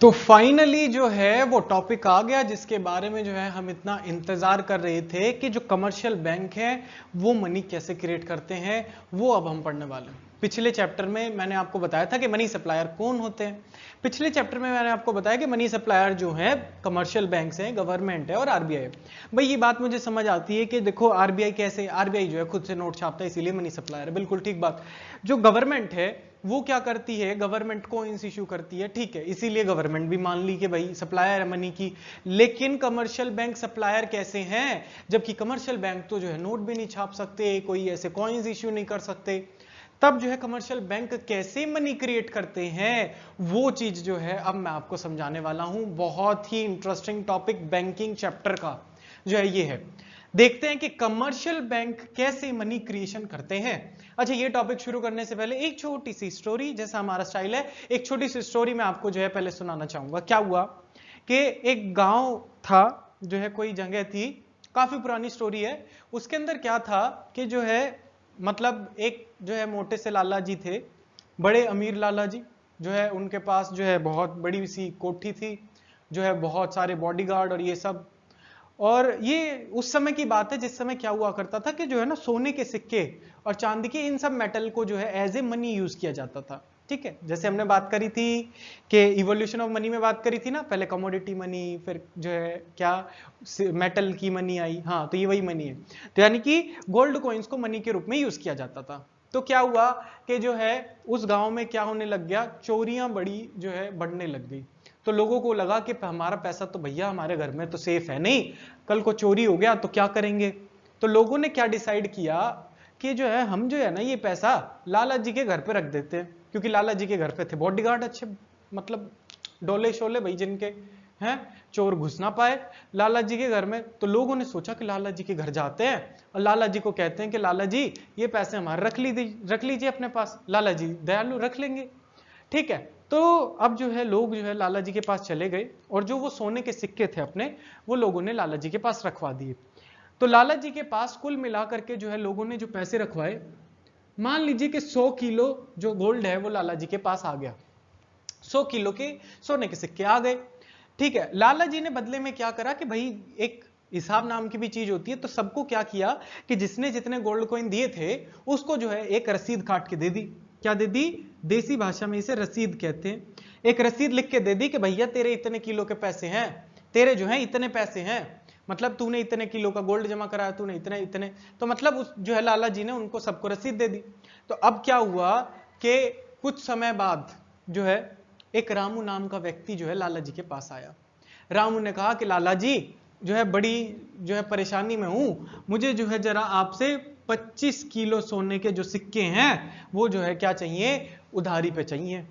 तो फाइनली जो है वो टॉपिक आ गया जिसके बारे में जो है हम इतना इंतजार कर रहे थे कि जो कमर्शियल बैंक है वो मनी कैसे क्रिएट करते हैं, वो अब हम पढ़ने वाले हैं। पिछले चैप्टर में मैंने आपको बताया था कि मनी सप्लायर कौन होते हैं। पिछले चैप्टर में मैंने आपको बताया कि मनी सप्लायर जो है कमर्शियल बैंक्स हैं, गवर्नमेंट है और आरबीआई है। भाई ये बात मुझे समझ आती है कि देखो आरबीआई कैसे, आरबीआई जो है खुद से नोट छापता है इसीलिए मनी सप्लायर है, बिल्कुल ठीक बात। जो गवर्नमेंट है वो क्या करती है, गवर्नमेंट कॉइंस इशू करती है, ठीक है, इसीलिए गवर्नमेंट भी मान ली कि भाई सप्लायर है मनी की। लेकिन कमर्शियल बैंक सप्लायर कैसे हैं, जबकि कमर्शियल बैंक तो जो है नोट भी नहीं छाप सकते, कोई ऐसे कॉइंस इशू नहीं कर सकते। तब जो है कमर्शियल बैंक कैसे मनी क्रिएट करते हैं, वो चीज जो है अब मैं आपको समझाने वाला हूं। बहुत ही इंटरेस्टिंग टॉपिक बैंकिंग चैप्टर का जो है ये है। देखते हैं कि कमर्शियल बैंक कैसे मनी क्रिएशन करते हैं। अच्छा, ये टॉपिक शुरू करने से पहले एक छोटी सी स्टोरी, जैसा हमारा स्टाइल है, एक छोटी सी स्टोरी मैं आपको जो है पहले सुनाना चाहूंगा। क्या हुआ कि एक गांव था, जो है कोई जगह थी, काफी पुरानी स्टोरी है। उसके अंदर क्या था कि जो है मतलब एक जो है मोटे से लाला जी थे, बड़े अमीर लाला जी, जो है उनके पास जो है बहुत बड़ी सी कोठी थी, जो है बहुत सारे बॉडीगार्ड और ये सब। और ये उस समय की बात है जिस समय क्या हुआ करता था कि जो है ना सोने के सिक्के और चांदी के इन सब मेटल को जो है एज ए मनी यूज किया जाता था। ठीक है, जैसे हमने बात करी थी कि इवोल्यूशन ऑफ मनी में बात करी थी ना, पहले कमोडिटी मनी, फिर जो है क्या मेटल की मनी आई। हाँ, तो ये वही मनी है। तो यानी कि गोल्ड कॉइन्स को मनी के रूप में यूज किया जाता था। तो क्या हुआ कि जो है उस गांव में क्या होने लग गया, चोरियां बड़ी जो है बढ़ने लग गई। तो लोगों को लगा कि हमारा पैसा तो भैया हमारे घर में तो सेफ है नहीं, कल को चोरी हो गया तो क्या करेंगे। तो लोगों ने क्या डिसाइड किया कि जो है हम जो है ना ये पैसा लाला जी के घर पे रख देते हैं, क्योंकि लाला जी के घर पे थे बॉडीगार्ड अच्छे, मतलब डोले शोले भाई जिनके हैं, चोर घुस ना पाए लाला जी के घर में। तो लोगों ने सोचा कि लाला जी के घर जाते हैं और लाला जी को कहते हैं कि लाला जी ये पैसे हमारे रख लीजिए अपने पास। लाला जी दयालु, रख लेंगे। ठीक है, तो अब जो है लोग जो है लाला जी के पास चले गए और जो वो सोने के सिक्के थे अपने, वो लोगों ने लाला जी के पास रखवा दिए। तो लाला जी के पास कुल मिलाकर के जो है लोगों ने जो पैसे रखवाए, मान लीजिए कि 100 किलो जो गोल्ड है वो लाला जी के पास आ गया, 100 किलो के सोने के सिक्के आ गए। ठीक है, लाला जी ने बदले में क्या करा कि भाई एक हिसाब नाम की भी चीज होती है, तो सबको क्या किया कि जिसने जितने गोल्ड कॉइन दिए थे उसको जो है एक रसीद काट के दे दी। क्या दे दी, देसी भाषा में इसे रसीद कहते हैं। एक रसीद लिख के दे दी कि भैया तेरे इतने किलो के पैसे हैं, तेरे जो है इतने पैसे हैं, मतलब तूने इतने किलो का गोल्ड जमा कराया, तूने इतने इतने। तो मतलब उस जो है लाला जी ने उनको सबको रसीद दे दी। तो अब क्या हुआ कि कुछ समय बाद जो है एक रामू नाम का व्यक्ति जो है लाला जी के पास आया। रामू ने कहा कि लाला जी जो है बड़ी जो है परेशानी में हूं, मुझे जो है जरा आपसे 25 किलो सोने के जो सिक्के हैं वो जो है क्या चाहिए, उधारी पे चाहिए।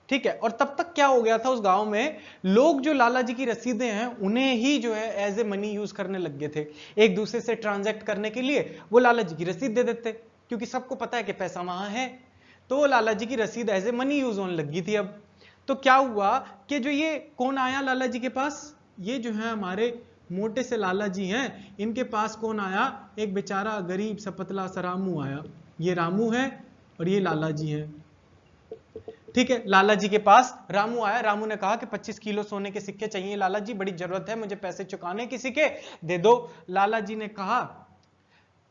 ठीक है, और तब तक क्या हो गया था उस गांव में, लोग जो लाला जी की रसीदें हैं उन्हें ही जो है एज ए मनी यूज करने लग गए थे। एक दूसरे से ट्रांजैक्ट करने के लिए वो लाला जी की रसीद दे देते, क्योंकि सबको पता है कि पैसा वहां है। तो वो लाला जी की रसीद एज ए मनी यूज होने लगी थी अब। तो क्या हुआ कि जो ये कौन आया लाला जी के पास, ये जो है हमारे मोटे से लाला जी हैं, इनके पास कौन आया, एक बेचारा गरीब सा पतला सा रामू आया। ये रामू है और ये लाला जी है। ठीक है, लाला जी के पास रामू आया। रामू ने कहा कि 25 किलो सोने के सिक्के चाहिए लाला जी, बड़ी जरूरत है मुझे पैसे चुकाने किसी के, दे दो। लाला जी ने कहा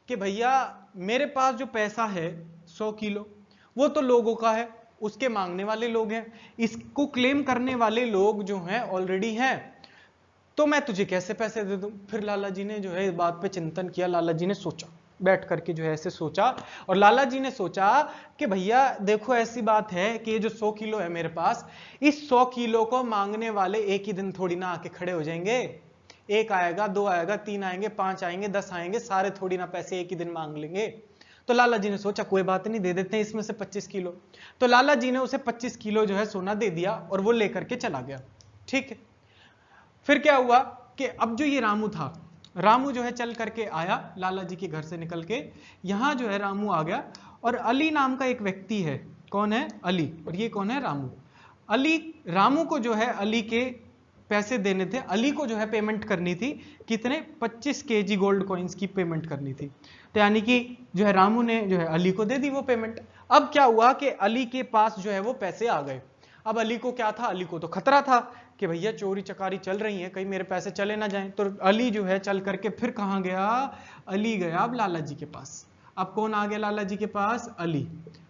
कि भैया मेरे पास जो पैसा है 100 किलो वो तो लोगों का है, उसके मांगने वाले लोग हैं, इसको क्लेम करने वाले लोग जो हैं ऑलरेडी हैं, तो मैं तुझे कैसे पैसे दे दूं। फिर लाला जी ने जो है इस बात पे चिंतन किया, लाला जी ने सोचा, बैठ करके जो है ऐसे सोचा, और लाला जी ने सोचा कि भैया देखो ऐसी बात है कि ये जो 100 किलो है मेरे पास, इस 100 किलो को मांगने वाले एक ही दिन थोड़ी ना आके खड़े हो जाएंगे। एक आएगा, दो आएगा, तीन आएंगे, 5 आएंगे, 10 आएंगे, सारे थोड़ी ना पैसे एक ही दिन मांग लेंगे। तो लाला जी ने सोचा कोई बात नहीं, दे देते हैं इसमें से 25 किलो। तो लाला जी ने उसे 25 किलो जो है सोना दे दिया और वो लेकर के चला गया। ठीक है, फिर क्या हुआ कि अब जो ये रामू था, रामू जो है चल करके आया लाला जी के घर से निकल के, यहां जो है रामू आ गया, और अली नाम का एक व्यक्ति है, कौन है, अली, और ये कौन है, रामू। अली, रामू को जो है अली के पैसे देने थे, अली को जो है पेमेंट करनी थी, कितने, 25 केजी गोल्ड कॉइन्स की पेमेंट करनी थी। तो यानी कि जो है रामू ने जो है अली को दे दी वो पेमेंट। अब क्या हुआ कि अली के पास जो है वो पैसे आ गए। अब अली को क्या था, अली को तो खतरा था कि भैया चोरी चकारी चल रही है, कहीं मेरे पैसे चले ना जाएं। तो अली जो है चल करके फिर कहाँ गया, अली गया अब लाला जी के पास। अब कौन आ गया लाला जी के पास, अली।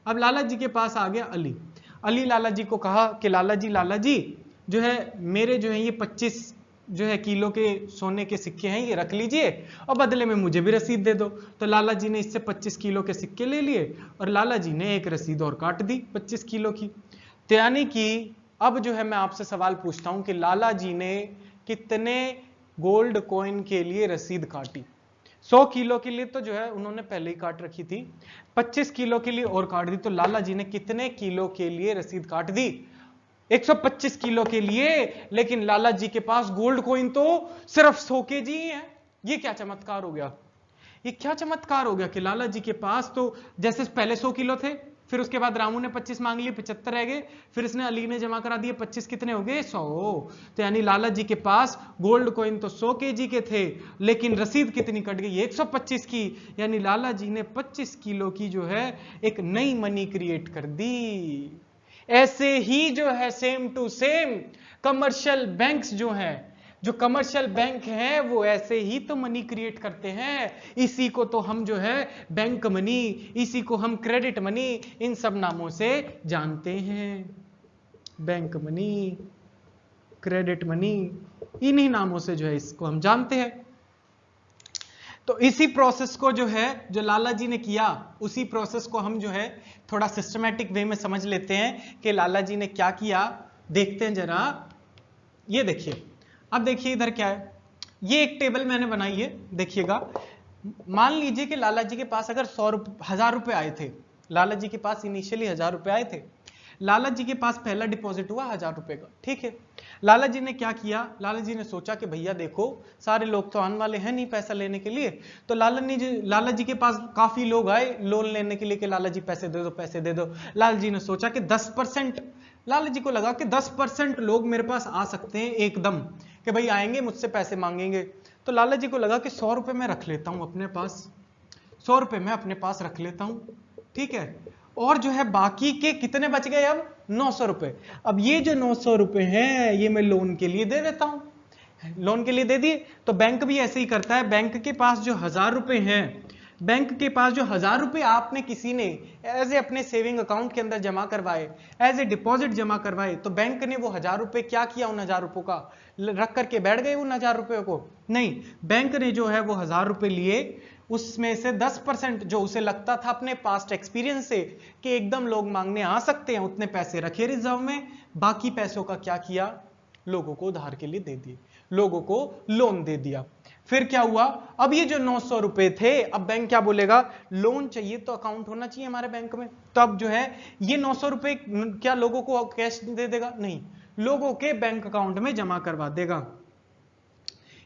अब लाला जी के पास आ गया अली। अली लाला जी को कहा कि लाला जी जो है मेरे जो है ये 25 जो है किलो के सोने के सिक्के हैं, ये रख लीजिए और बदले में मुझे भी रसीद दे दो। तो लाला जी ने इससे 25 किलो के सिक्के ले लिए और लाला जी ने एक रसीद और काट दी 25 किलो की। तो यानी कि अब जो है मैं आपसे सवाल पूछता हूं कि लाला जी ने कितने गोल्ड कॉइन के लिए रसीद काटी। 100 किलो के लिए तो जो है उन्होंने पहले ही काट रखी थी, 25 किलो के लिए और काट दी। तो लाला जी ने कितने किलो के लिए रसीद काट दी, 125 किलो के लिए। लेकिन लाला जी के पास गोल्ड कॉइन तो सिर्फ 100 kg ही है। ये क्या चमत्कार हो गया, ये क्या चमत्कार हो गया कि लाला जी के पास तो जैसे पहले 100 किलो थे, फिर उसके बाद रामू ने 25 मांग लिए, 75 रह गए, फिर इसने अली ने जमा करा दिए 25, कितने हो गए 100। तो यानी लाला जी के पास गोल्ड कॉइन तो 100 kg के थे, लेकिन रसीद कितनी कट गई 125 की। यानी लाला जी ने 25 किलो की जो है एक नई मनी क्रिएट कर दी। ऐसे ही जो है same to same commercial banks जो हैं, जो कमर्शियल बैंक हैं वो ऐसे ही तो मनी क्रिएट करते हैं। इसी को तो हम जो है बैंक मनी, इसी को हम क्रेडिट मनी, इन सब नामों से जानते हैं। बैंक मनी, क्रेडिट मनी, इन्हीं नामों से जो है इसको हम जानते हैं। तो इसी प्रोसेस को जो है जो लाला जी ने किया, उसी प्रोसेस को हम जो है थोड़ा सिस्टमैटिक वे में समझ लेते हैं कि लाला जी ने क्या किया। देखते हैं जरा, ये देखिए। अब देखिए इधर क्या है, ये एक टेबल मैंने बनाई है, देखिएगा। मान लीजिए कि लाला जी के पास अगर 1000 रुपए आए थे, लाला जी के पास इनिशियली 1000 रुपए आए थे। लाला जी के पास पहला डिपॉजिट हुआ 1000 रुपए का, ठीक है। लाला जी ने क्या किया, लाला जी ने सोचा कि भैया देखो सारे लोग तो आने वाले हैं नहीं पैसा लेने के लिए। तो लाला जी के पास काफी लोग आए लोन लेने के लिए कि लाला जी पैसे दे दो पैसे दे दो। लाला जी ने सोचा कि 10%, लाला जी को लगा कि 10% लोग मेरे पास आ सकते हैं एकदम, कि भाई आएंगे मुझसे पैसे मांगेंगे। तो लाला जी को लगा कि 100 रुपए मैं रख लेता हूं अपने पास, 100 रुपए मैं अपने पास रख लेता हूं, ठीक है। और जो है बाकी के कितने बच गए, अब 900 रुपए। अब ये जो 900 रुपए हैं ये मैं लोन के लिए दे देता हूं, लोन के लिए दे दिए। तो बैंक भी ऐसे ही करता है, बैंक के पास जो 1000 रुपए हैं, बैंक के पास जो 1000 रुपए आपने किसी ने एज ए अपने सेविंग अकाउंट के अंदर जमा करवाए, एज ए डिपॉजिट जमा करवाए, तो बैंक ने वो 1000 रुपए क्या किया, उन 1000 रुपयों का रख करके बैठ गए उन 1000 रुपयों को, नहीं। बैंक ने जो है वो 1000 रुपए लिए, उसमें से 10% जो उसे लगता था अपने पास्ट एक्सपीरियंस से कि एकदम लोग मांगने आ सकते हैं, उतने पैसे रखे रिजर्व में। बाकी पैसों का क्या किया, लोगों को उधार के लिए दे दिए, लोगों को लोन दे दिया। फिर क्या हुआ, अब ये जो 900 रुपए थे, अब बैंक क्या बोलेगा, लोन चाहिए तो अकाउंट होना चाहिए हमारे बैंक में। तो अब जो है ये 900 रुपए क्या लोगों को कैश दे देगा, नहीं, लोगों के बैंक अकाउंट में जमा करवा देगा।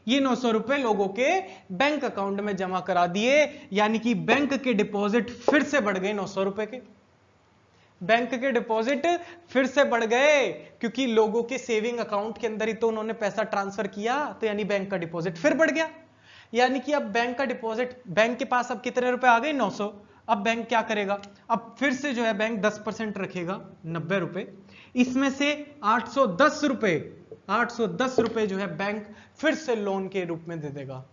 ये 900 रुपए लोगों के बैंक अकाउंट में जमा करा दिए, यानी कि बैंक के डिपॉजिट फिर से बढ़ गए 900 रुपए के, बैंक के डिपॉजिट फिर से बढ़ गए, क्योंकि लोगों के सेविंग अकाउंट के अंदर ही तो उन्होंने पैसा ट्रांसफर किया, तो यानी बैंक का डिपॉजिट फिर बढ़ गया। यानी कि अब बैंक का डिपॉजिट, बैंक के पास अब कितने रुपए आ गए, 900। अब बैंक क्या करेगा, अब फिर से जो है बैंक 10% रखेगा 90 रुपए, इसमें से 810 रुपए जो है बैंक फिर से लोन के रूप में दे देगा।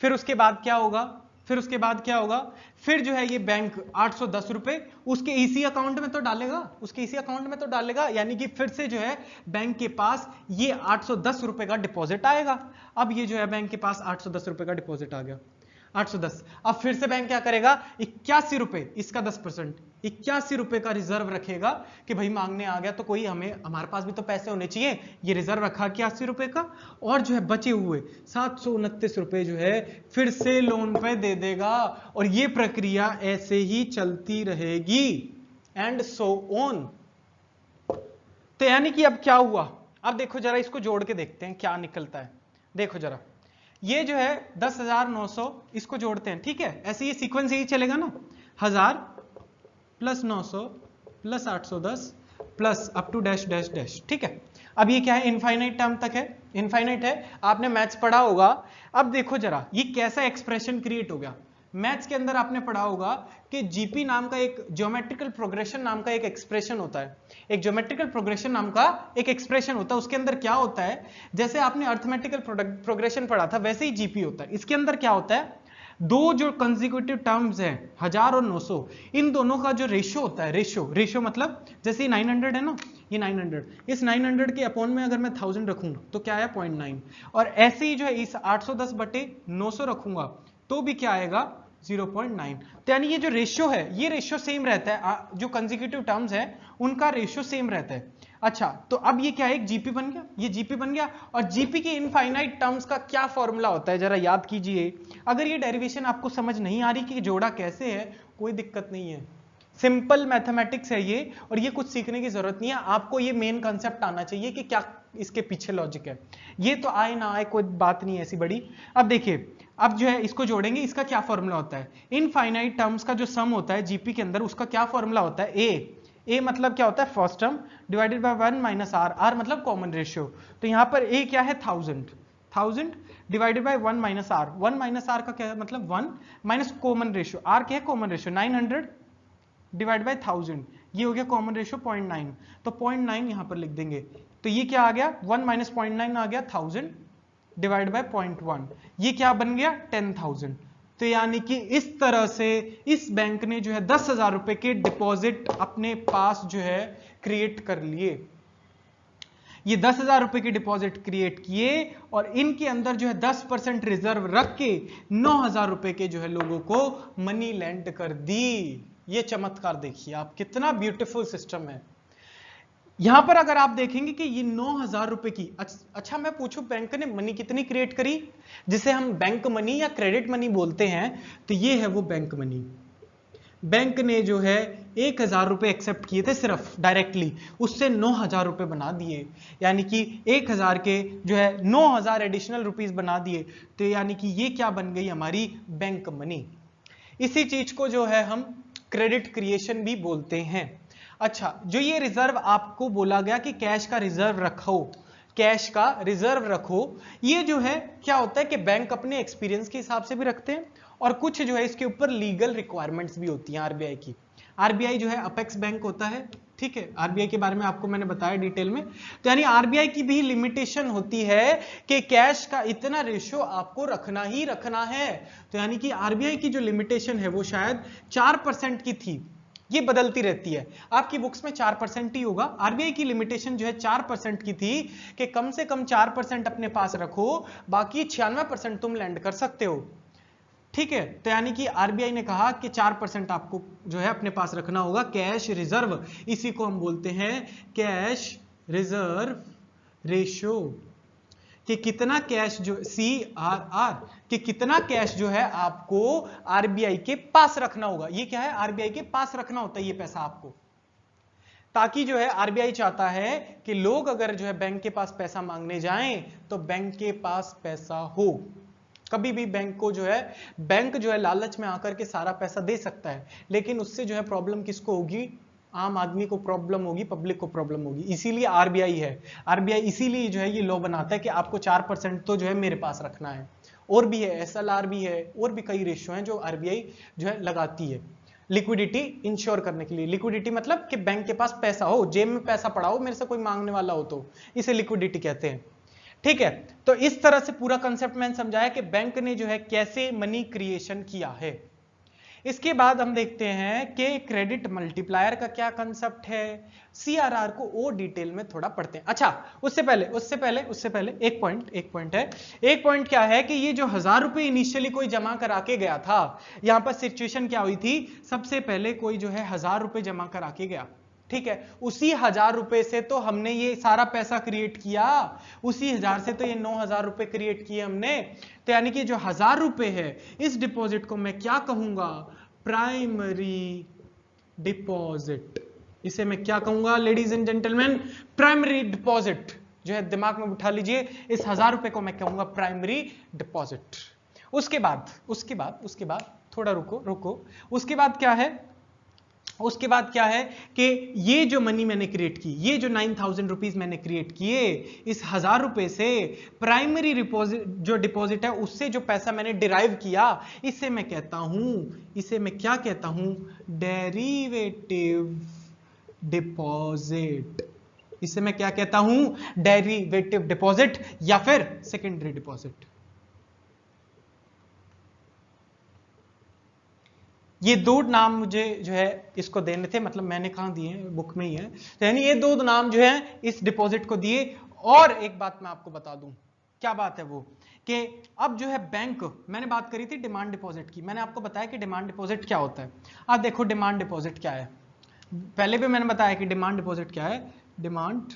फिर उसके बाद क्या होगा, फिर जो है ये बैंक 810 रुपए उसके इसी अकाउंट में तो डालेगा, यानी कि फिर से जो है बैंक के पास ये 810 रुपए का डिपॉजिट आएगा। अब ये जो है बैंक के पास 810 रुपए का डिपॉजिट आ गया, 810। अब फिर से बैंक क्या करेगा, 81 रुपए, इसका 10%, 81 रुपए का रिजर्व रखेगा कि भाई मांगने आ गया तो कोई हमारे पास भी तो पैसे होने चाहिए, ये रिजर्व रखा 81 रुपए का। और जो है बचे हुए 729 रुपए जो है फिर से लोन पे दे देगा, और ये प्रक्रिया ऐसे ही चलती रहेगी, एंड सो ऑन। तो यानी कि अब क्या हुआ, अब देखो जरा इसको जोड़ के देखते हैं क्या निकलता है। देखो जरा, ये जो है 10,900, इसको जोड़ते हैं, ठीक है। ऐसे ये सीक्वेंस यही चलेगा ना, 1000 plus 900 plus 810 plus up to dash dash dash, ठीक है। अब ये क्या है, इनफाइनाइट टर्म तक है, इनफाइनाइट है, आपने मैथ्स पढ़ा होगा। अब देखो जरा ये कैसा एक्सप्रेशन क्रिएट हो गया, मैथ्स के अंदर आपने पढ़ा होगा कि जीपी नाम का एक ज्योमेट्रिकल प्रोग्रेशन नाम का एक एक्सप्रेशन होता है। एक ज्योमेट्रिकल प्रोग्रेशन नाम का एक एक्सप्रेशन होता है। उसके अंदर क्या होता है, जैसे आपने अर्थमेटिकल प्रोग्रेशन पढ़ा था वैसे ही जीपी होता है। इसके अंदर क्या होता है, दो जो कंसेक्यूटिव टर्म्स हैं 1000 और 900, इन दोनों का जो रेशियो होता है, रेशियो मतलब जैसे 900 है ना, ये 900, इस 900 के अपॉन में अगर मैं 1000 रखूंगा तो क्या है 0.9, और ऐसे ही जो है इस 810 बटे 900 रखूंगा तो भी क्या आएगा 0.9। तो यानी ये जो रेशियो है ये रेशियो सेम रहता है, जो कंसेक्यूटिव टर्म्स है उनका रेशियो सेम रहता है। अच्छा, तो अब ये क्या है, एक जीपी बन गया, ये जीपी बन गया। और जीपी के इनफाइनाइट टर्म्स का क्या फॉर्मूला होता है जरा याद कीजिए। अगर ये डेरिवेशन आपको समझ नहीं आ रही कि जोड़ा कैसे है, कोई दिक्कत नहीं है, सिंपल मैथमेटिक्स है ये, और ये कुछ सीखने की जरूरत नहीं है, आपको ये मेन कंसेप्ट आना चाहिए कि क्या इसके पीछे लॉजिक है। ये तो आए ना आए कोई बात नहीं है ऐसी बड़ी। अब देखिए, अब जो है इसको जोड़ेंगे, इसका क्या फॉर्मूला होता है, इनफाइनाइट टर्म्स का जो सम होता है जीपी के अंदर, उसका क्या फॉर्मूला होता है, ए मतलब क्या होता है first term divided by 1 minus r, r मतलब कॉमन रेशियो। तो यहां पर ए क्या है 1000 divided by 1 minus r, 1 minus r का क्या है मतलब 1 माइनस कॉमन रेशियो, आर क्या है कॉमन रेशियो, 900 डिवाइड बाय 1000, ये हो गया कॉमन रेशियो 0.9, तो 0.9 यहां पर लिख देंगे। तो ये क्या आ गया 1 माइनस 0.9 आ गया 1000 डिवाइड बाय 0.1, ये क्या बन गया 10,000। तो यानी कि इस तरह से इस बैंक ने जो है 10,000 रुपए के डिपॉजिट अपने पास जो है क्रिएट कर लिए। ये 10,000 रुपए के डिपॉजिट क्रिएट किए और इनके अंदर जो है 10% रिजर्व रख के 9,000 रुपए के जो है लोगों को मनी लैंड कर दी। ये चमत्कार देखिए आप, कितना ब्यूटीफुल सिस्टम है। यहां पर अगर आप देखेंगे कि ये 9,000 रुपए की, अच्छा मैं पूछूं बैंक ने मनी कितनी क्रिएट करी, जिसे हम बैंक मनी या क्रेडिट मनी बोलते हैं, तो ये है वो बैंक मनी। बैंक ने जो है 1,000 रुपए एक्सेप्ट किए थे सिर्फ डायरेक्टली, उससे 9,000 रुपए बना दिए, यानी कि 1,000 के जो है 9,000 एडिशनल रुपीस बना दिए। तो यानी कि ये क्या बन गई हमारी बैंक मनी। इसी चीज को जो है हम क्रेडिट क्रिएशन भी बोलते हैं। अच्छा, जो ये रिजर्व आपको बोला गया कि कैश का रिजर्व रखो, कैश का रिजर्व रखो, ये जो है क्या होता है कि बैंक अपने एक्सपीरियंस के हिसाब से भी रखते हैं, और कुछ जो है इसके ऊपर लीगल रिक्वायरमेंट्स भी होती हैं आरबीआई की। आरबीआई जो है अपेक्स बैंक होता है, ठीक है, आरबीआई के बारे में आपको मैंने बताया डिटेल में। तो यानी आरबीआई की भी लिमिटेशन होती है कि कैश का इतना रेशियो आपको रखना ही रखना है। तो यानी कि आरबीआई की जो लिमिटेशन है वो शायद 4% की थी, ये बदलती रहती है, आपकी बुक्स में 4% ही होगा। आरबीआई की लिमिटेशन जो है 4% की थी कि कम से कम 4% अपने पास रखो, बाकी 96% तुम लैंड कर सकते हो, ठीक है। तो यानी कि आरबीआई ने कहा कि 4% आपको जो है अपने पास रखना होगा कैश रिजर्व, इसी को हम बोलते हैं कैश रिजर्व रेशियो, कि कितना कैश जो CRR, कि कितना कैश जो है आपको आरबीआई के पास रखना होगा। ये क्या है, आरबीआई के पास रखना होता है ये पैसा आपको, ताकि जो है आरबीआई चाहता है कि लोग अगर जो है बैंक के पास पैसा मांगने जाएं तो बैंक के पास पैसा हो। कभी भी बैंक को जो है, बैंक जो है लालच में आकर के सारा पैसा दे सकता है, लेकिन उससे जो है प्रॉब्लम किसको होगी, आम आदमी को प्रॉब्लम होगी, पब्लिक को प्रॉब्लम होगी। इसीलिए आरबीआई है, आरबीआई इसीलिए जो है ये लॉ बनाता है कि आपको 4% तो जो है मेरे पास रखना है। और भी है, एसएलआर भी है, और भी कई रेशियो हैं जो आरबीआई जो है लगाती है लिक्विडिटी इंश्योर करने के लिए। लिक्विडिटी मतलब कि बैंक के पास पैसा हो, जेब में पैसा पड़ा हो, मेरे से कोई मांगने वाला हो, तो इसे लिक्विडिटी कहते हैं, ठीक है। तो इस तरह से पूरा कंसेप्ट मैंने समझाया कि बैंक ने जो है कैसे मनी क्रिएशन किया है। इसके बाद हम देखते हैं कि क्रेडिट मल्टीप्लायर का क्या कंसेप्ट है, सीआरआर को और डिटेल में थोड़ा पढ़ते हैं। अच्छा, उससे पहले एक पॉइंट है। एक पॉइंट क्या है कि ये जो 1,000 रुपए इनिशियली कोई जमा करा के गया था, यहां पर सिचुएशन क्या हुई थी, सबसे पहले कोई जो है 1,000 रुपए जमा करा के गया, ठीक है, उसी 1,000 रुपए से तो हमने ये सारा पैसा क्रिएट किया, उसी 1,000 से तो ये 9,000 रुपए क्रिएट किए हमने। तो यानी कि जो 1,000 रुपए है इस डिपॉजिट को मैं क्या कहूंगा, प्राइमरी डिपॉजिट। इसे मैं क्या कहूंगा ladies and gentleman, primary deposit. जो है दिमाग में उठा लीजिए, इस 1,000 रुपए को मैं कहूंगा प्राइमरी डिपॉजिट। उसके बाद थोड़ा रुको, उसके बाद क्या है, उसके बाद क्या है कि ये जो मनी मैंने क्रिएट की, ये जो 9,000 रुपीज मैंने क्रिएट किए, इस 1,000 रुपए से प्राइमरी डिपॉजिट जो डिपॉजिट है उससे जो पैसा मैंने डिराइव किया, इसे मैं कहता हूं, इसे मैं क्या कहता हूं, डेरिवेटिव डिपॉजिट। इसे मैं क्या कहता हूं, डेरिवेटिव डिपॉजिट या फिर सेकेंडरी डिपॉजिट। ये दो नाम मुझे जो है इसको देने थे, मतलब मैंने कहां दिए हैं, बुक में ही है, तो यानी ये दो नाम जो है इस डिपॉजिट को दिए। और एक बात मैं आपको बता दूं, क्या बात है वो, कि अब जो है बैंक, मैंने बात करी थी डिमांड डिपॉजिट की, मैंने आपको बताया कि डिमांड डिपॉजिट क्या होता है। अब देखो डिमांड डिपॉजिट क्या है, पहले भी मैंने बताया कि डिमांड डिपॉजिट क्या है, डिमांड।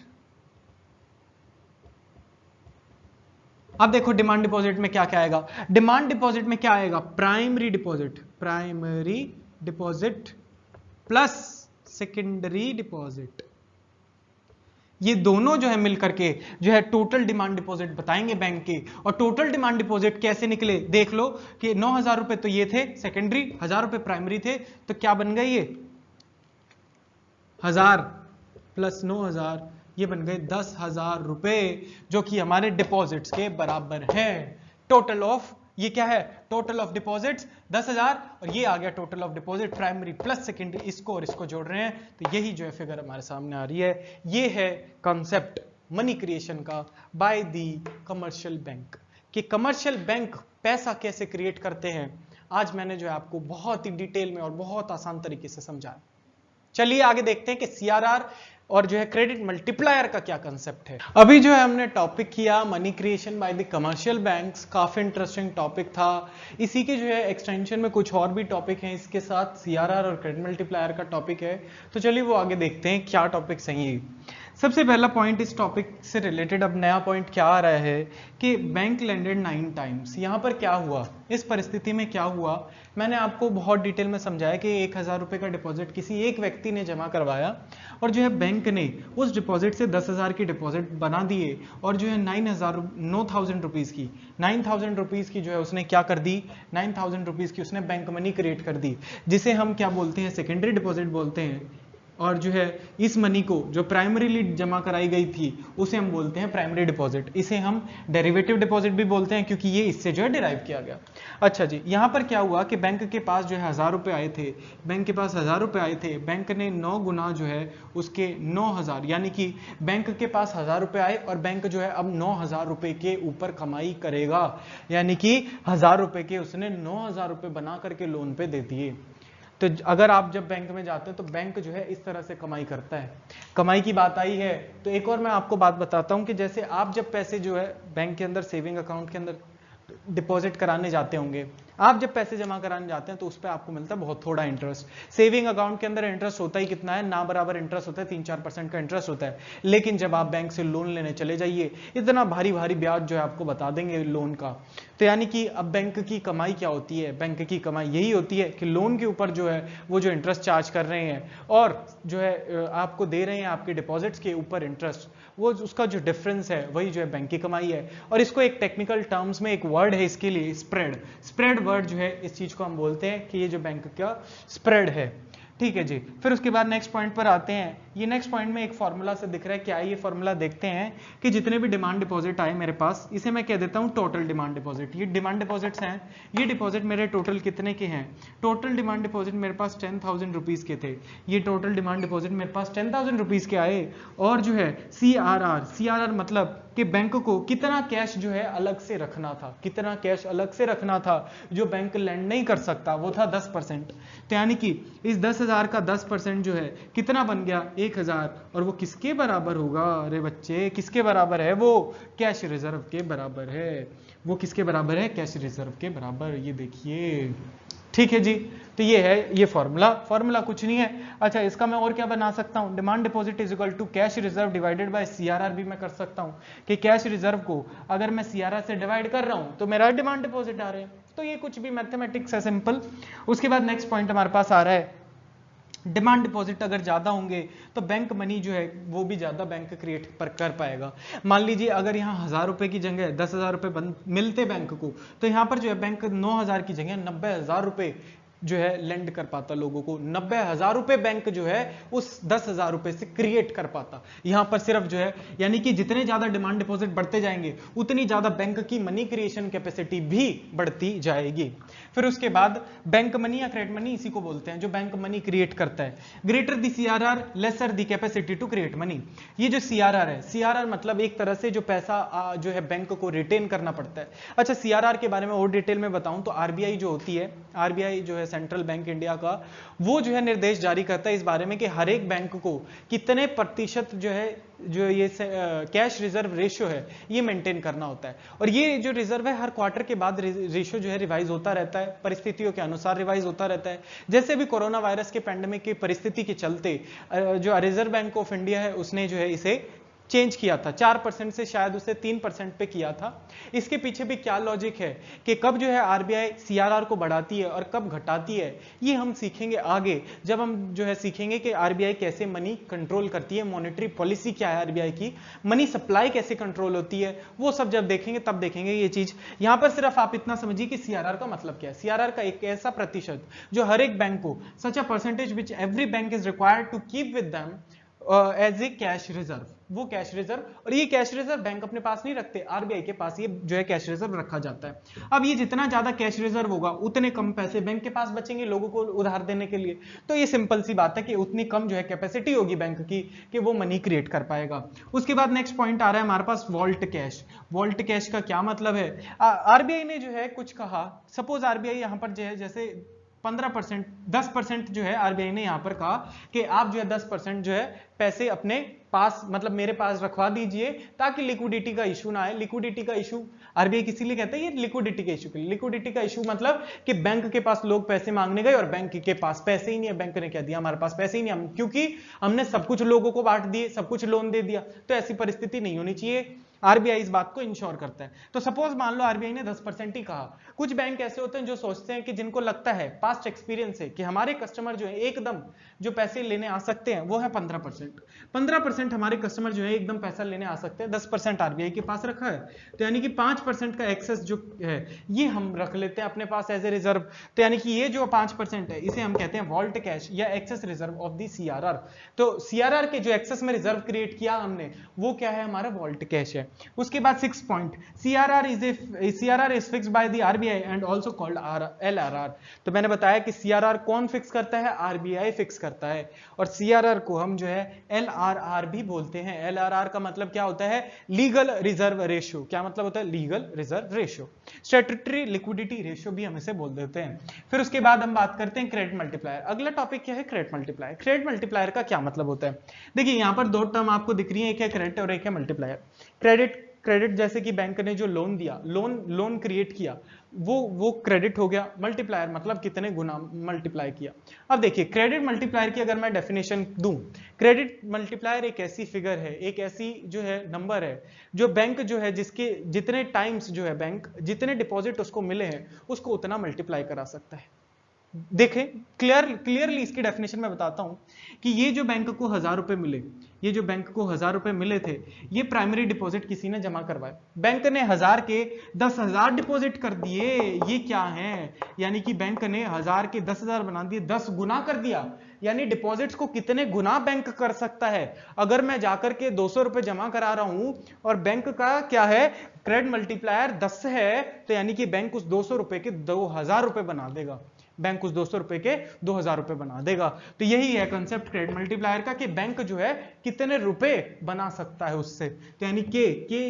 अब देखो डिमांड डिपॉजिट में क्या क्या आएगा, डिमांड डिपॉजिट में क्या आएगा, primary deposit, primary deposit plus secondary deposit, ये दोनों जो है मिलकर के जो है टोटल डिमांड डिपॉजिट बताएंगे बैंक के। और टोटल डिमांड डिपॉजिट कैसे निकले, देख लो कि 9,000 रुपए तो ये थे सेकेंडरी, 1,000 रुपए प्राइमरी थे, तो क्या बन गए ये 1,000 प्लस 9,000, ये बन गए 10,000 रुपए, जो कि हमारे डिपॉजिट्स के बराबर है। टोटल ऑफ, ये क्या है, टोटल ऑफ डिपॉजिट्स 10,000, और ये आ गया total of deposit primary plus secondary, इसको और इसको जोड़ रहे हैं, तो यही जो है फिगर हमारे सामने आ रही है। ये है कॉन्सेप्ट मनी क्रिएशन का बाय दी कमर्शियल बैंक, कि कमर्शियल बैंक पैसा कैसे क्रिएट करते हैं। आज मैंने जो है आपको बहुत ही डिटेल में और बहुत आसान तरीके से समझाया। चलिए आगे देखते हैं कि सीआरआर और जो है क्रेडिट मल्टीप्लायर का क्या कंसेप्ट है। अभी जो है हमने टॉपिक किया money creation by the commercial banks, काफी इंटरेस्टिंग टॉपिक था। इसी के जो है एक्सटेंशन में कुछ और भी टॉपिक हैं, इसके साथ सीआरआर और क्रेडिट मल्टीप्लायर का टॉपिक है, तो चलिए वो आगे देखते हैं क्या टॉपिक सही है। सबसे पहला पॉइंट इस टॉपिक से रिलेटेड, अब नया पॉइंट क्या आ रहा है कि बैंक लैंडेड 9 टाइम्स। यहां पर क्या हुआ, इस परिस्थिति में क्या हुआ, मैंने आपको बहुत डिटेल में समझाया कि 1,000 रुपए का डिपॉजिट किसी एक व्यक्ति ने जमा करवाया, और जो है बैंक ने उस डिपॉजिट से 10,000 की डिपॉजिट बना दिए, और जो है 9,000 रुपीज की 9,000 रुपीज की जो है उसने क्या कर दी, 9,000 रुपीज की उसने बैंक मनी क्रिएट कर दी, जिसे हम क्या बोलते हैं, सेकेंडरी डिपॉजिट बोलते हैं। और जो है इस मनी को जो प्राइमरीली जमा कराई गई थी उसे हम बोलते हैं प्राइमरी डिपॉजिट, इसे हम डेरिवेटिव डिपॉजिट भी बोलते हैं, क्योंकि ये इससे जो है डिराइव किया गया। अच्छा जी, यहाँ पर क्या हुआ कि बैंक के पास जो है 1,000 रुपए आए थे, बैंक के पास 1,000 रुपए आए थे, बैंक ने 9 गुना जो है उसके 9,000, यानी कि बैंक के पास 1,000 रुपए आए और बैंक जो है अब 9,000 रुपए के ऊपर कमाई करेगा, यानी कि 1,000 रुपए के उसने 9,000 रुपए बना करके लोन पे दे दिए। तो अगर आप जब बैंक में जाते हैं तो बैंक जो है इस तरह से कमाई करता है। कमाई की बात आई है तो एक और मैं आपको बात बताता हूं कि जैसे आप जब पैसे जो है बैंक के अंदर सेविंग अकाउंट के अंदर डिपॉजिट कराने जाते होंगे, आप जब पैसे जमा कराने जाते हैं तो उस पर आपको मिलता है बहुत थोड़ा इंटरेस्ट। सेविंग अकाउंट के अंदर इंटरेस्ट होता ही कितना है, ना बराबर इंटरेस्ट होता है, 3-4% का इंटरेस्ट होता है। लेकिन जब आप बैंक से लोन लेने चले जाइए, इतना भारी भारी ब्याज जो है आपको बता देंगे लोन का। तो यानी कि अब बैंक की कमाई क्या होती है, बैंक की कमाई यही होती है कि लोन के ऊपर जो है वो जो इंटरेस्ट चार्ज कर रहे हैं और जो है आपको दे रहे हैं आपके डिपॉजिट्स के ऊपर इंटरेस्ट, वो उसका जो डिफरेंस है वही जो है बैंक की कमाई है। और इसको एक टेक्निकल टर्म्स में एक वर्ड है इसके लिए, स्प्रेड। स्प्रेड वर्ड जो है इस चीज को हम बोलते हैं कि ये जो बैंक का स्प्रेड है। ठीक है जी, फिर उसके बाद नेक्स्ट पॉइंट पर आते हैं। ये नेक्स्ट पॉइंट में एक फॉर्मूला से दिख रहा है, क्या है ये फॉर्मूला, देखते हैं कि जितने भी डिमांड डिपॉजिट आए मेरे पास, इसे मैं कह देता हूं टोटल डिमांड डिपॉजिट। ये डिमांड डिपॉजिट्स हैं, ये डिपॉजिट मेरे टोटल कितने के हैं, टोटल डिमांड डिपॉजिट मेरे पास 10,000 रुपीज के थे। ये टोटल डिमांड डिपॉजिट मेरे पास 10,000 रुपीज के आए। और जो है सीआरआर, सीआरआर मतलब कि बैंक को कितना कैश जो है अलग से रखना था, कितना कैश अलग से रखना था जो बैंक लैंड नहीं कर सकता, वो था 10%। तो यानी कि इस 10,000 का 10% जो है कितना बन गया, 1,000, और वो किसके बराबर होगा, अरे बच्चे किसके बराबर है, वो कैश रिजर्व के बराबर है। वो किसके बराबर है, कैश रिजर्व के बराबर, ये देखिए। ठीक है जी, तो ये है ये फॉर्मूला, फॉर्मूला कुछ नहीं है। अच्छा, इसका मैं और क्या बना सकता हूं, demand deposit is equal to cash reserve divided by CRR भी मैं कर सकता हूं, कि कैश रिजर्व को अगर मैं सीआरआर से डिवाइड कर रहा हूं तो मेरा डिमांड डिपॉजिट आ रहे हैं। तो ये कुछ भी मैथमेटिक्स है, सिंपल। उसके बाद नेक्स्ट पॉइंट हमारे पास आ रहा है, डिमांड डिपॉजिट अगर ज्यादा होंगे तो बैंक मनी जो है वो भी ज्यादा बैंक क्रिएट कर पाएगा। मान लीजिए अगर यहाँ 1,000 रुपए की जगह 10,000 रुपए मिलते बैंक को, तो यहाँ पर जो है बैंक 9,000 की जगह 90,000 रुपए जो है लेंड कर पाता लोगों को, 90,000 रुपए बैंक जो है उस 10,000 रुपए से क्रिएट कर पाता। यहां पर सिर्फ जो है यानी कि जितने ज्यादा डिमांड डिपॉजिट बढ़ते जाएंगे उतनी ज्यादा बैंक की मनी क्रिएशन कैपेसिटी भी बढ़ती जाएगी। फिर उसके बाद बैंक मनी या क्रेडिट मनी इसी को बोलते हैं जो बैंक मनी क्रिएट करता है। Greater the CRR lesser the capacity to create money. ये जो सीआरआर है, सीआरआर मतलब एक तरह से जो पैसा जो है बैंक को रिटेन करना पड़ता है। अच्छा, सीआरआर के बारे में और डिटेल में बताऊं तो आरबीआई जो होती है, आरबीआई जो है सेंट्रल बैंक इंडिया का, वो जो है निर्देश जारी करता है इस बारे में कि हर एक बैंक को कितने प्रतिशत जो है जो ये कैश रिजर्व रेशियो है ये मेंटेन करना होता है। और ये जो रिजर्व है हर क्वार्टर के बाद रेशियो जो है रिवाइज होता रहता है, परिस्थितियों के अनुसार रिवाइज होता रहता है। जैसे भी कोरोना वायरस के पैंडेमिक की परिस्थिति के चलते जो रिजर्व बैंक ऑफ इंडिया है उसने जो है इसे चेंज किया था, 4% से शायद उसे 3% पे किया था। इसके पीछे भी क्या लॉजिक है कि कब जो है आरबीआई सीआरआर को बढ़ाती है और कब घटाती है, ये हम सीखेंगे आगे जब हम जो है सीखेंगे कि आरबीआई कैसे मनी कंट्रोल करती है, मॉनेटरी पॉलिसी क्या है आरबीआई की, मनी सप्लाई कैसे कंट्रोल होती है, वो सब जब देखेंगे तब देखेंगे ये चीज। यहां पर सिर्फ आप इतना समझिए कि सीआरआर का मतलब क्या है। सीआरआर का एक ऐसा प्रतिशत जो हर एक बैंक को, such a percentage which every bank is required to keep with them as a cash reserve, वो कैश रिजर्व, और ये कैश रिजर्व बैंक अपने पास नहीं रखते, आरबीआई के पास ये जो है कैश रिजर्व रखा जाता है। अब ये जितना ज्यादा कैश रिजर्व होगा उतने कम पैसे बैंक के पास बचेंगे लोगों को उधार देने के लिए। तो ये सिंपल सी बात है कि उतनी कम जो है कैपेसिटी होगी बैंक की कि वो मनी क्रिएट कर पाएगा। उसके बाद नेक्स्ट पॉइंट आ रहा है हमारे पास वॉल्ट कैश। वॉल्ट कैश का क्या मतलब है? आरबीआई ने जो है कुछ कहा, सपोज आरबीआई यहां पर जो है जैसे 15%, 10% जो है आरबीआई ने यहां पर कहा कि आप जो है 10% जो है पैसे अपने पास, मतलब मेरे पास रखवा दीजिए ताकि लिक्विडिटी का इशू ना आए। लिक्विडिटी का इशू आरबीआई किसी लिए कहते हैं, ये लिक्विडिटी का इशू के लिए। लिक्विडिटी का इशू मतलब कि बैंक के पास लोग पैसे मांगने गए और बैंक के पास पैसे ही नहीं है, बैंक ने क्या दिया, हमारे पास पैसे ही नहीं, हम क्योंकि हमने सब कुछ लोगों को बांट दिए, सब कुछ लोन दे दिया। तो ऐसी परिस्थिति नहीं होनी चाहिए, आरबीआई इस बात को इंश्योर करता है। तो सपोज मान लो आरबीआई ने 10% ही कहा। कुछ बैंक ऐसे होते हैं जो सोचते हैं कि जिनको लगता है, पास्ट एक्सपीरियंस है कि हमारे कस्टमर जो है एकदम जो पैसे लेने आ सकते हैं वो है 15%। 15% हमारे कस्टमर जो है एकदम पैसा लेने आ सकते हैं, 10% आरबीआई के पास रखा है, तो यानी कि 5% का एक्सेस जो है ये हम रख लेते हैं अपने पास एज ए रिजर्व। तो यानी कि ये जो 5% है इसे हम कहते हैं वॉल्ट कैश या excess reserve of the CRR. तो सीआरआर के जो एक्सेस में रिजर्व क्रिएट किया हमने वो क्या है, हमारा वॉल्ट कैश है। उसके बाद 6 point, CRR is fixed by the RBI and also called LRR. तो मैंने बताया कि सीआरआर कौन फिक्स करता है, आरबीआई फिक्स करता है, और सीआरआर को हम जो है एलआरआर भी बोलते हैं। एलआरआर का मतलब क्या होता है, लीगल रिजर्व रेशियो। क्या मतलब होता है, legal reserve ratio. Statutory liquidity ratio भी हम इसे बोल देते हैं। फिर उसके बाद हम बात करते हैं क्रेडिट मल्टीप्लायर। अगला टॉपिक क्या है, क्रेडिट मल्टीप्लायर। क्रेडिट मल्टीप्लायर का क्या मतलब होता है, देखिए यहां पर दो टर्म आपको दिख रही है, एक है क्रेडिट और एक है मल्टीप्लायर। क्रेडिट जैसे कि बैंक ने जो लोन दिया, लोन क्रिएट किया, वो क्रेडिट हो गया। मल्टीप्लायर मतलब कितने गुना मल्टीप्लाई किया। अब देखिए क्रेडिट मल्टीप्लायर की अगर मैं डेफिनेशन दूं, क्रेडिट मल्टीप्लायर एक ऐसी फिगर है, एक ऐसी जो है नंबर है जो बैंक जो है जिसके जितने टाइम्स जो है बैंक जितने डिपॉजिट उसको मिले हैं उसको उतना मल्टीप्लाई करा सकता है। देखें क्लियरली इसकी डेफिनेशन में बताता हूं कि ये जो बैंक को 1000 रुपए मिले, ये जो बैंक को 1000 रुपए मिले थे, ये प्राइमरी डिपॉजिट किसी ने जमा करवाए। बैंक ने 1000 के 10,000 डिपॉजिट कर दिए। ये क्या है, यानी कि बैंक ने 1000 के 10,000 बना दिए, 10 गुना कर दिया। यानी डिपॉजिट्स को कितने गुना बैंक कर सकता है। अगर मैं जाकर के 200 रुपए जमा करा रहा हूं और बैंक का क्या है, क्रेडिट मल्टीप्लायर 10 है, तो यानी कि बैंक उस 200 रुपए के 2000 रुपए बना देगा। बैंक उस 200 रुपए के 2000 रुपए बना देगा। तो यही है कंसेप्ट क्रेडिट मल्टीप्लायर का कि बैंक जो है कितने रुपए बना सकता है उससे। तो यानी के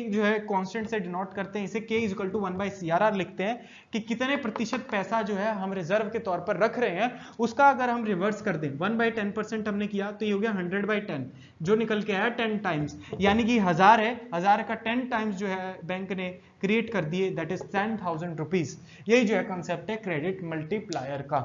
जो है कांस्टेंट से डिनोट करते हैं, इसे k = 1/CRR लिखते हैं कि कितने प्रतिशत पैसा जो है हम रिजर्व के तौर पर रख रहे हैं, उसका अगर हम रिवर्स कर दें 1/10% हमने किया तो ये हो गया 100/10, जो निकल के आया 10 टाइम्स, यानी कि 1000 है, 1000 का 10 टाइम्स जो है बैंक ने क्रिएट कर दिए, दैट इज 10,000 रुपीज। यही जो है कंसेप्ट है क्रेडिट मल्टीप्लायर का।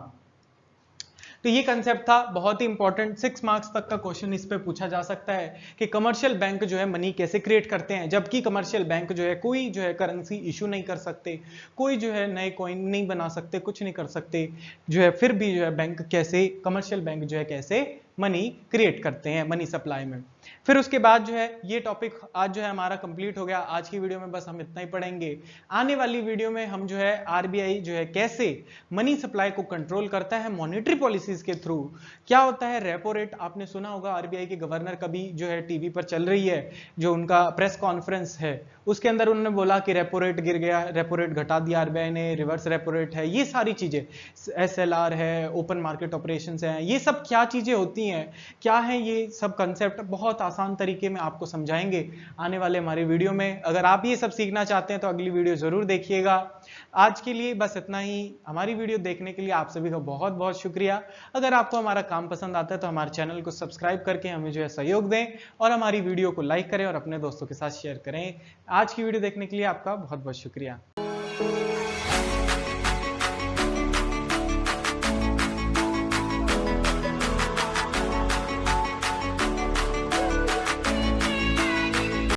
तो ये कंसेप्ट था, बहुत ही इंपॉर्टेंट, 6 मार्क्स तक का क्वेश्चन इस पे पूछा जा सकता है कि कमर्शियल बैंक जो है मनी कैसे क्रिएट करते हैं, जबकि कमर्शियल बैंक जो है कोई जो है करेंसी इशू नहीं कर सकते, कोई जो है नए कॉइन नहीं बना सकते, कुछ नहीं कर सकते जो है, फिर भी जो है बैंक कैसे, कमर्शियल बैंक जो है कैसे मनी क्रिएट करते हैं मनी सप्लाई में। फिर उसके बाद जो है ये टॉपिक आज जो है हमारा कंप्लीट हो गया। आज की वीडियो में बस हम इतना ही पढ़ेंगे। आने वाली वीडियो में हम जो है आरबीआई जो है कैसे मनी सप्लाई को कंट्रोल करता है मॉनेटरी पॉलिसीज के थ्रू। क्या होता है रेपो रेट, आपने सुना होगा आरबीआई के गवर्नर कभी जो है टीवी पर चल रही है जो उनका प्रेस कॉन्फ्रेंस है, उसके अंदर उन्होंने बोला कि रेपो रेट गिर गया, रेपो रेट घटा दिया आरबीआई ने, रिवर्स रेपो रेट है, ये सारी चीजें, एसएलआर है, ओपन मार्केट ऑपरेशंस है, ये सब क्या चीजें होती हैं, क्या है ये सब कंसेप्ट, बहुत आसान तरीके में आपको समझाएंगे आने वाले हमारी वीडियो में। अगर आप ये सब सीखना चाहते हैं तो अगली वीडियो जरूर देखिएगा। आज के लिए बस इतना ही। हमारी वीडियो देखने के लिए आप सभी का बहुत बहुत शुक्रिया। अगर आपको हमारा काम पसंद आता है तो हमारे चैनल को सब्सक्राइब करके हमें जो है सहयोग दें और हमारी वीडियो को लाइक करें और अपने दोस्तों के साथ शेयर करें। आज की वीडियो देखने के लिए आपका बहुत बहुत शुक्रिया।